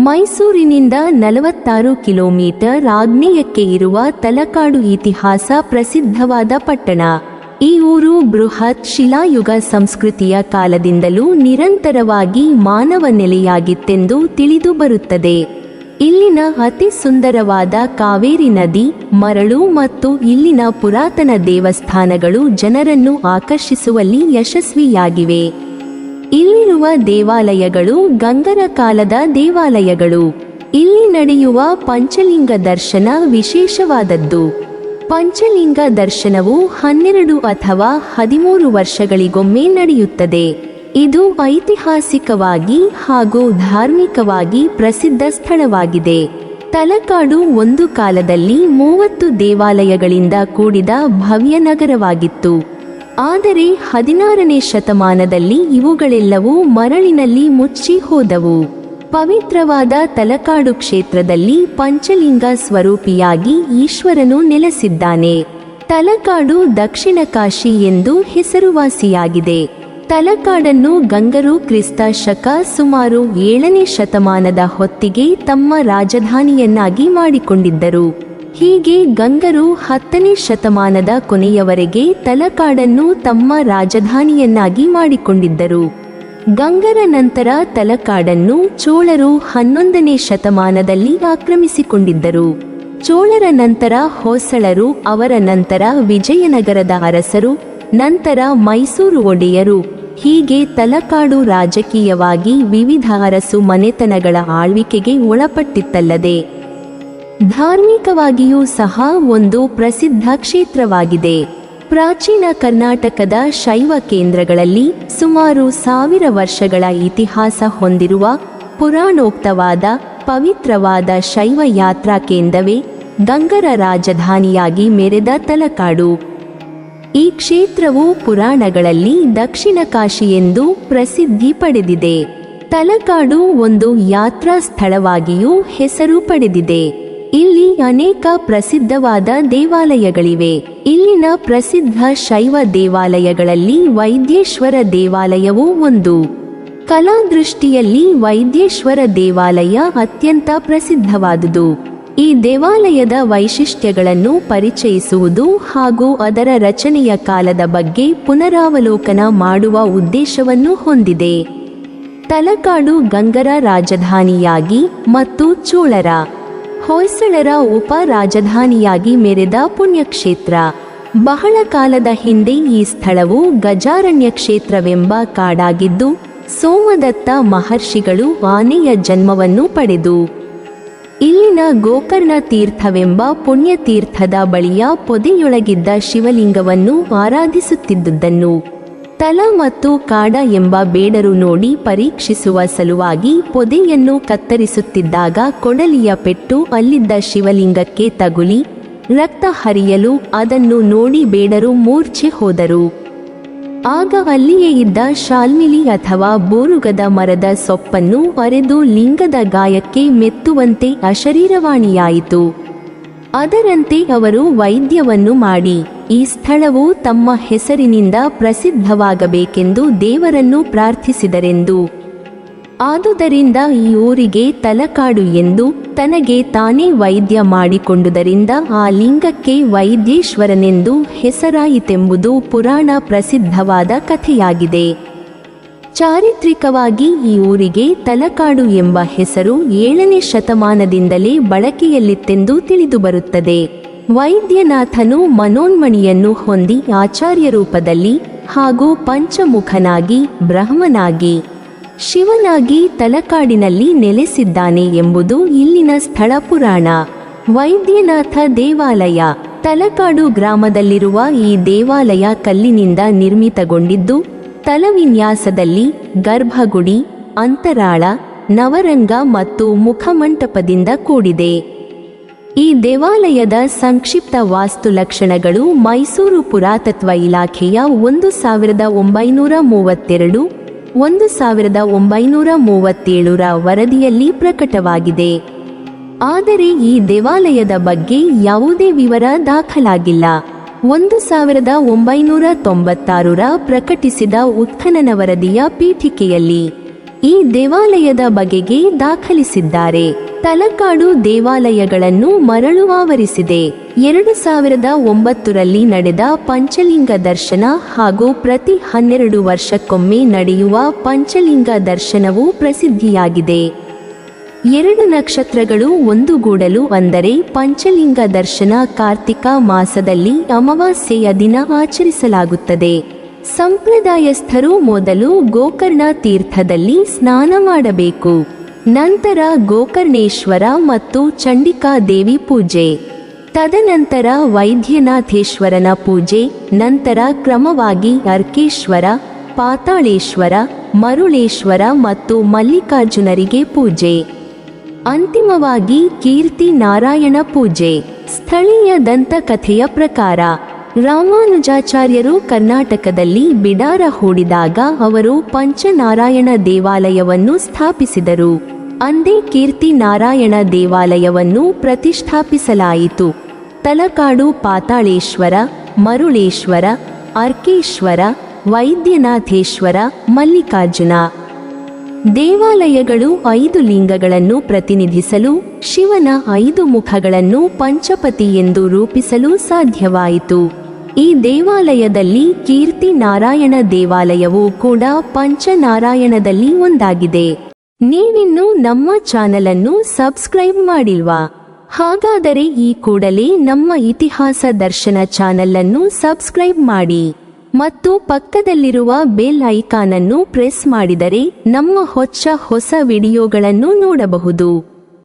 ಮೈಸೂರಿನಿಂದ 46 ಕಿಲೋಮೀಟರ್ ಆಗ್ನೇಯಕ್ಕೆ ಇರುವ ತಲಕಾಡು ಇತಿಹಾಸ ಪ್ರಸಿದ್ಧವಾದ ಪಟ್ಟಣ. ಈ ಊರು ಬೃಹತ್ ಶಿಲಾಯುಗ ಸಂಸ್ಕೃತಿಯ ಕಾಲದಿಂದಲೂ ನಿರಂತರವಾಗಿ ಮಾನವ ನೆಲೆಯಾಗಿತ್ತೆಂದು ತಿಳಿದು ಬರುತ್ತದೆ. ಇಲ್ಲಿನ ಅತಿ ಸುಂದರವಾದ ಕಾವೇರಿ ನದಿ, ಮರಳು ಮತ್ತು ಇಲ್ಲಿನ ಪುರಾತನ ದೇವಸ್ಥಾನಗಳು ಜನರನ್ನು ಆಕರ್ಷಿಸುವಲ್ಲಿ ಯಶಸ್ವಿಯಾಗಿವೆ. ಇಲ್ಲಿರುವ ದೇವಾಲಯಗಳು ಗಂಗರ ಕಾಲದ ದೇವಾಲಯಗಳು. ಇಲ್ಲಿ ನಡೆಯುವ ಪಂಚಲಿಂಗ ದರ್ಶನ ವಿಶೇಷವಾದದ್ದು. ಪಂಚಲಿಂಗ ದರ್ಶನವು 12 ಅಥವಾ 13 ವರ್ಷಗಳಿಗೊಮ್ಮೆ ನಡೆಯುತ್ತದೆ. ಇದು ಐತಿಹಾಸಿಕವಾಗಿ ಹಾಗೂ ಧಾರ್ಮಿಕವಾಗಿ ಪ್ರಸಿದ್ಧ ಸ್ಥಳವಾಗಿದೆ. ತಲಕಾಡು ಒಂದು ಕಾಲದಲ್ಲಿ 30 ದೇವಾಲಯಗಳಿಂದ ಕೂಡಿದ ಭವ್ಯ ನಗರವಾಗಿತ್ತು. ಆದರೆ 16ನೇ ಶತಮಾನದಲ್ಲಿ ಇವುಗಳೆಲ್ಲವೂ ಮರಳಿನಲ್ಲಿ ಮುಚ್ಚಿ ಹೋದವು. ಪವಿತ್ರವಾದ ತಲಕಾಡು ಕ್ಷೇತ್ರದಲ್ಲಿ ಪಂಚಲಿಂಗ ಸ್ವರೂಪಿಯಾಗಿ ಈಶ್ವರನು ನೆಲೆಸಿದ್ದಾನೆ. ತಲಕಾಡು ದಕ್ಷಿಣ ಕಾಶಿ ಎಂದು ಹೆಸರುವಾಸಿಯಾಗಿದೆ. ತಲಕಾಡನ್ನು ಗಂಗರು ಕ್ರಿಸ್ತ ಶಕ ಸುಮಾರು 7ನೇ ಶತಮಾನದ ಹೊತ್ತಿಗೆ ತಮ್ಮ ರಾಜಧಾನಿಯನ್ನಾಗಿ ಮಾಡಿಕೊಂಡಿದ್ದರು. ಹೀಗೆ ಗಂಗರು 10ನೇ ಶತಮಾನದ ಕೊನೆಯವರೆಗೆ ತಲಕಾಡನ್ನು ತಮ್ಮ ರಾಜಧಾನಿಯನ್ನಾಗಿ ಮಾಡಿಕೊಂಡಿದ್ದರು. ಗಂಗರ ನಂತರ ತಲಕಾಡನ್ನು ಚೋಳರು 11ನೇ ಶತಮಾನದಲ್ಲಿ ಆಕ್ರಮಿಸಿಕೊಂಡಿದ್ದರು. ಚೋಳರ ನಂತರ ಹೊಯ್ಸಳರು, ಅವರ ನಂತರ ವಿಜಯನಗರದ ಅರಸರು, ನಂತರ ಮೈಸೂರು ಒಡೆಯರು. ಹೀಗೆ ತಲಕಾಡು ರಾಜಕೀಯವಾಗಿ ವಿವಿಧ ಅರಸು ಮನೆತನಗಳ ಆಳ್ವಿಕೆಗೆ ಒಳಪಟ್ಟಿತ್ತಲ್ಲದೆ ಧಾರ್ಮಿಕವಾಗಿಯೂ ಸಹ ಒಂದು ಪ್ರಸಿದ್ಧ ಕ್ಷೇತ್ರವಾಗಿದೆ. ಪ್ರಾಚೀನ ಕರ್ನಾಟಕದ ಶೈವ ಕೇಂದ್ರಗಳಲ್ಲಿ ಸುಮಾರು 1000 ವರ್ಷಗಳ ಇತಿಹಾಸ ಹೊಂದಿರುವ ಪುರಾಣೋಕ್ತವಾದ ಪವಿತ್ರವಾದ ಶೈವ ಯಾತ್ರಾ ಕೇಂದ್ರವೇ ಗಂಗರ ರಾಜಧಾನಿಯಾಗಿ ಮೆರೆದ ತಲಕಾಡು. ಈ ಕ್ಷೇತ್ರವು ಪುರಾಣಗಳಲ್ಲಿ ದಕ್ಷಿಣ ಕಾಶಿ ಎಂದು ಪ್ರಸಿದ್ಧಿ ಪಡೆದಿದೆ. ತಲಕಾಡು ಒಂದು ಯಾತ್ರಾ ಸ್ಥಳವಾಗಿಯೂ ಹೆಸರು ಪಡೆದಿದೆ. ಇಲ್ಲಿ ಅನೇಕ ಪ್ರಸಿದ್ಧವಾದ ದೇವಾಲಯಗಳಿವೆ. ಇಲ್ಲಿನ ಪ್ರಸಿದ್ಧ ಶೈವ ದೇವಾಲಯಗಳಲ್ಲಿ ವೈದ್ಯೇಶ್ವರ ದೇವಾಲಯವೂ ಒಂದು. ಕಲಾದೃಷ್ಟಿಯಲ್ಲಿ ವೈದ್ಯೇಶ್ವರ ದೇವಾಲಯ ಅತ್ಯಂತ ಪ್ರಸಿದ್ಧವಾದುದು. ಈ ದೇವಾಲಯದ ವೈಶಿಷ್ಟ್ಯಗಳನ್ನು ಪರಿಚಯಿಸುವುದು ಹಾಗೂ ಅದರ ರಚನೆಯ ಕಾಲದ ಬಗ್ಗೆ ಪುನರಾವಲೋಕನ ಮಾಡುವ ಉದ್ದೇಶವನ್ನು ಹೊಂದಿದೆ. ತಲಕಾಡು ಗಂಗರ ರಾಜಧಾನಿಯಾಗಿ ಮತ್ತು ಚೋಳರ, ಹೊಯ್ಸಳರ ಉಪ ರಾಜಧಾನಿಯಾಗಿ ಮೆರೆದ ಪುಣ್ಯಕ್ಷೇತ್ರ. ಬಹಳ ಕಾಲದ ಹಿಂದೆ ಈ ಸ್ಥಳವು ಗಜಾರಣ್ಯ ಕ್ಷೇತ್ರವೆಂಬ ಕಾಡಾಗಿದ್ದು, ಸೋಮದತ್ತ ಮಹರ್ಷಿಗಳು ಆನೆಯ ಜನ್ಮವನ್ನು ಪಡೆದು ಇಲ್ಲಿನ ಗೋಕರ್ಣ ತೀರ್ಥವೆಂಬ ಪುಣ್ಯತೀರ್ಥದ ಬಳಿಯ ಪೊದೆಯೊಳಗಿದ್ದ ಶಿವಲಿಂಗವನ್ನು ಆರಾಧಿಸುತ್ತಿದ್ದುದನ್ನು ತಲ ಮತ್ತು ಕಾಡ ಎಂಬ ಬೇಡರು ನೋಡಿ ಪರೀಕ್ಷಿಸುವ ಸಲುವಾಗಿ ಪೊದೆಯನ್ನು ಕತ್ತರಿಸುತ್ತಿದ್ದಾಗ ಕೊಡಲಿಯ ಪೆಟ್ಟು ಅಲ್ಲಿದ್ದ ಶಿವಲಿಂಗಕ್ಕೆ ತಗುಲಿ ರಕ್ತ ಹರಿಯಲು ಅದನ್ನು ನೋಡಿ ಬೇಡರು ಮೂರ್ಛೆ ಹೋದರು. ಆಗ ಅಲ್ಲಿಯೇ ಇದ್ದ ಶಾಲ್ಮಿಲಿ ಅಥವಾ ಬೋರುಗದ ಮರದ ಸೊಪ್ಪನ್ನು ಅರೆದು ಲಿಂಗದ ಗಾಯಕ್ಕೆ ಮೆತ್ತುವಂತೆ ಅಶರೀರವಾಣಿಯಾಯಿತು. ಅದರಂತೆ ಅವರು ವೈದ್ಯವನ್ನು ಮಾಡಿ ಈ ಸ್ಥಳವು ತಮ್ಮ ಹೆಸರಿನಿಂದ ಪ್ರಸಿದ್ಧವಾಗಬೇಕೆಂದು ದೇವರನ್ನು ಪ್ರಾರ್ಥಿಸಿದರೆಂದು. ಆದುದರಿಂದ ಈ ಊರಿಗೆ ತಲಕಾಡು ಎಂದು ತನಗೆ ತಾನೇ ವೈದ್ಯ ಮಾಡಿಕೊಂಡುದರಿಂದ ಆ ಲಿಂಗಕ್ಕೆ ವೈದ್ಯೇಶ್ವರನೆಂದು ಹೆಸರಾಯಿತೆಂಬುದು ಪುರಾಣ ಪ್ರಸಿದ್ಧವಾದ ಕಥೆಯಾಗಿದೆ. ಚಾರಿತ್ರಿಕವಾಗಿ ಈ ಊರಿಗೆ ತಲಕಾಡು ಎಂಬ ಹೆಸರು 7ನೇ ಶತಮಾನದಿಂದಲೇ ಬಳಕೆಯಲ್ಲಿತ್ತೆಂದು ತಿಳಿದುಬರುತ್ತದೆ. ವೈದ್ಯನಾಥನು ಮನೋನ್ಮಣಿಯನ್ನು ಹೊಂದಿ ಆಚಾರ್ಯ ರೂಪದಲ್ಲಿ ಹಾಗೂ ಪಂಚಮುಖನಾಗಿ, ಬ್ರಹ್ಮನಾಗಿ, ಶಿವನಾಗಿ ತಲಕಾಡಿನಲ್ಲಿ ನೆಲೆಸಿದ್ದಾನೆ ಎಂಬುದು ಇಲ್ಲಿನ ಸ್ಥಳ ಪುರಾಣ. ವೈದ್ಯನಾಥ ದೇವಾಲಯ. ತಲಕಾಡು ಗ್ರಾಮದಲ್ಲಿರುವ ಈ ದೇವಾಲಯ ಕಲ್ಲಿನಿಂದ ನಿರ್ಮಿತಗೊಂಡಿದ್ದು, ತಲವಿನ್ಯಾಸದಲ್ಲಿ ಗರ್ಭಗುಡಿ, ಅಂತರಾಳ, ನವರಂಗ ಮತ್ತು ಮುಖಮಂಟಪದಿಂದ ಕೂಡಿದೆ. ಈ ದೇವಾಲಯದ ಸಂಕ್ಷಿಪ್ತ ವಾಸ್ತುಲಕ್ಷಣಗಳು ಮೈಸೂರು ಪುರಾತತ್ವ ಇಲಾಖೆಯ 1932, 1937 ವರದಿಯಲ್ಲಿ ಪ್ರಕಟವಾಗಿದೆ. ಆದರೆ ಈ ದೇವಾಲಯದ ಬಗ್ಗೆ ಯಾವುದೇ ವಿವರ ದಾಖಲಾಗಿಲ್ಲ. 1996 ಪ್ರಕಟಿಸಿದ ಉತ್ಖನನ ವರದಿಯ ಪೀಠಿಕೆಯಲ್ಲಿ ಈ ದೇವಾಲಯದ ಬಗೆಗೆ ದಾಖಲಿಸಿದ್ದಾರೆ. ತಲಕಾಡು ದೇವಾಲಯಗಳನ್ನು ಮರಳು ಆವರಿಸಿದೆ. 2009ರಲ್ಲಿ ನಡೆದ ಪಂಚಲಿಂಗ ದರ್ಶನ ಹಾಗೂ ಪ್ರತಿ 12 ವರ್ಷಕ್ಕೊಮ್ಮೆ ನಡೆಯುವ ಪಂಚಲಿಂಗ ದರ್ಶನವು ಪ್ರಸಿದ್ಧಿಯಾಗಿದೆ. 2 ನಕ್ಷತ್ರಗಳು ಒಂದುಗೂಡಲು ಅಂದರೆ ಪಂಚಲಿಂಗ ದರ್ಶನ ಕಾರ್ತಿಕ ಮಾಸದಲ್ಲಿ ಅಮಾವಾಸ್ಯೆಯ ದಿನ ಆಚರಿಸಲಾಗುತ್ತದೆ. ಸಂಪ್ರದಾಯಸ್ಥರು ಮೊದಲು ಗೋಕರ್ಣ ತೀರ್ಥದಲ್ಲಿ ಸ್ನಾನ ಮಾಡಬೇಕು. ನಂತರ ಗೋಕರ್ಣೇಶ್ವರ ಮತ್ತು ಚಂಡಿಕಾ ದೇವಿ ಪೂಜೆ, ತದನಂತರ ವೈದ್ಯನಾಥೇಶ್ವರನ ಪೂಜೆ, ನಂತರ ಕ್ರಮವಾಗಿ ಅರ್ಕೇಶ್ವರ, ಪಾತಾಳೇಶ್ವರ, ಮರುಳೇಶ್ವರ ಮತ್ತು ಮಲ್ಲಿಕಾರ್ಜುನರಿಗೆ ಪೂಜೆ, ಅಂತಿಮವಾಗಿ ಕೀರ್ತಿ ನಾರಾಯಣ ಪೂಜೆ. ಸ್ಥಳೀಯ ದಂತಕಥೆಯ ಪ್ರಕಾರ ರಾಮಾನುಜಾಚಾರ್ಯರು ಕರ್ನಾಟಕದಲ್ಲಿ ಬಿಡಾರ ಹೂಡಿದಾಗ ಅವರು ಪಂಚನಾರಾಯಣ ದೇವಾಲಯವನ್ನು ಸ್ಥಾಪಿಸಿದರು. ಅಂದೇ ಕೀರ್ತಿ ನಾರಾಯಣ ದೇವಾಲಯವನ್ನು ಪ್ರತಿಷ್ಠಾಪಿಸಲಾಯಿತು. ತಲಕಾಡು ಪಾತಾಳೇಶ್ವರ, ಮರುಳೇಶ್ವರ, ಅರ್ಕೇಶ್ವರ, ವೈದ್ಯನಾಥೇಶ್ವರ, ಮಲ್ಲಿಕಾರ್ಜುನ ದೇವಾಲಯಗಳು 5 ಲಿಂಗಗಳನ್ನು ಪ್ರತಿನಿಧಿಸಲು, ಶಿವನ 5 ಮುಖಗಳನ್ನು ಪಂಚಪತಿ ಎಂದು ರೂಪಿಸಲು ಸಾಧ್ಯವಾಯಿತು. ಈ ದೇವಾಲಯದಲ್ಲಿ ಕೀರ್ತಿ ನಾರಾಯಣ ದೇವಾಲಯವೂ ಕೂಡ ಪಂಚನಾರಾಯಣದಲ್ಲಿ ಒಂದಾಗಿದೆ. ನೀವಿನ್ನೂ ನಮ್ಮ ಚಾನಲನ್ನು ಸಬ್ಸ್ಕ್ರೈಬ್ ಮಾಡಿಲ್ವಾ? ಹಾಗಾದರೆ ಈ ಕೂಡಲೇ ನಮ್ಮ ಇತಿಹಾಸ ದರ್ಶನ ಚಾನಲನ್ನು ಸಬ್ಸ್ಕ್ರೈಬ್ ಮಾಡಿ ಮತ್ತು ಪಕ್ಕದಲ್ಲಿರುವ ಬೆಲ್ ಐಕಾನ್ ಅನ್ನು ಪ್ರೆಸ್ ಮಾಡಿದರೆ ನಮ್ಮ ಹೊಸ ವಿಡಿಯೋಗಳನ್ನು ನೋಡಬಹುದು.